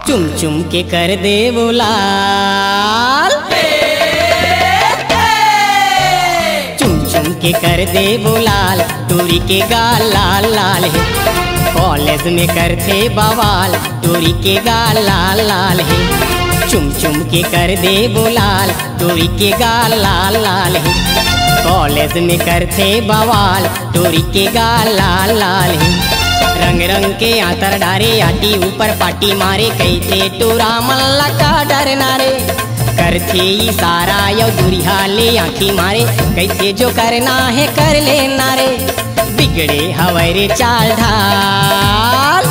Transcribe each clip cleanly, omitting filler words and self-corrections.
चुम चुम के कर दे वो लाल, चुम चुम के कर दे वो लाल, टूरी के गाल लाल लाल है। कॉलेज में करते बवाल, टूरी के गाल लाल लाल है। चुम चुम के कर दे वो लाल, टूरी के गाल लाल लाल है। कॉलेज में करते बवाल, टूरी के गाल लाल लाल है। रंग रंग के आतर डारे, आटी ऊपर पाटी मारे, कहते टूरा मल्ला का डर नारे। करते इशारा यो दुरिहा ले आँखी मारे, कहते जो करना है कर ले नारे। बिगड़े हवारे चाल ढाल,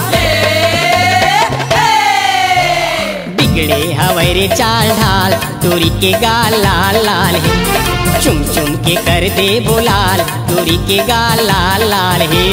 बिगड़े हवारे चाल ढाल, टूरी के गाल लाल लाल है। चुम चुम के कर दे वो लाल, टूरी के गाल लाल लाल है।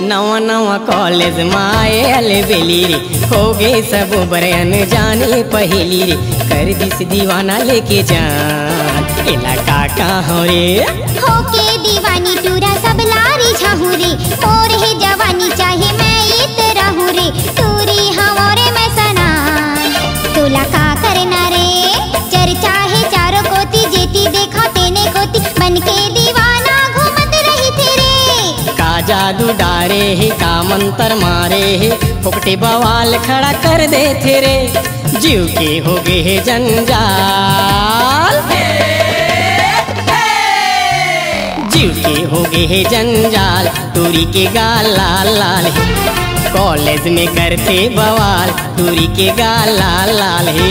नवा नवा कॉलेज माए अलबेली रे, हो गए सब बरन जाने पहेली रे। कर दिस दीवाना लेके जान, इलाका कहाँ रे? हो के दीवानी टूरा सब लारी झाहू रे। और है जवानी चाहे मैं इत रहूं रे, टूरी हमारे मैं सना। तोला का करना रे, चर्चा है चारों कोती, जेती देखा तेने कोती, बन के दीवाना घूमत रही तेरे। का जादू डारे है, का मंतर मारे है, फुकटे बवाल खड़ा कर दे तेरे। जीव के हो गए है जंजाल, जीव के हो गए है जंजाल, टूरी के गाल लाल लाल है। कॉलेज में करते बवाल, टूरी के गाल लाल लाल है।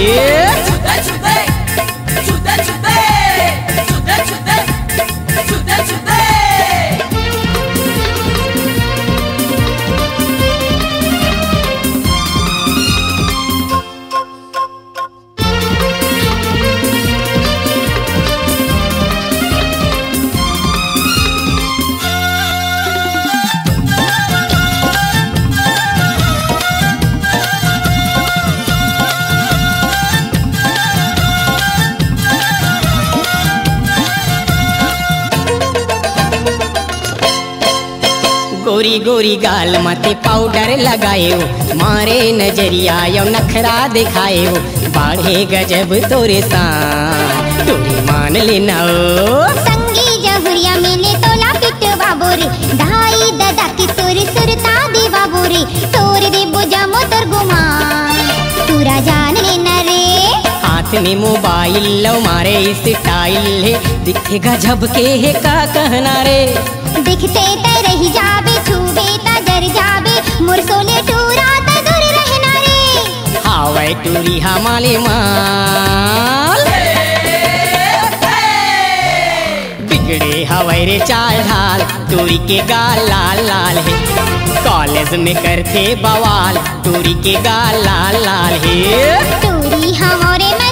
गोरी गोरी गाल माथे पाउडर लगाए हो, मारे नजरिया यो नखरा दिखाए हो। बाढ़े गजब तोरे सान, तोरी मान लेना ओ। संगी जहुरिया मिले तोला पिट बाबोरे, ढाई दादा की सुर सुरता दे बाबोरे। तोर दे बुझा मोतर गुमान, पूरा जान लेना रे। हाथ में मोबाइल लो मारे स्टाइल है, दिखेगा झपके है का कहना रे। दिखते ते रही जाबे, छूबे ता जर जाबे, मुरसोले टूरा ता दूर रहना रे। हावे टूरी हमाले माल, बिगड़े हवारे चाल ढाल, टूरी के गाल लाल लाल है। कॉलेज में करते बवाल, टूरी के गाल लाल लाल है। टूरी हमारे में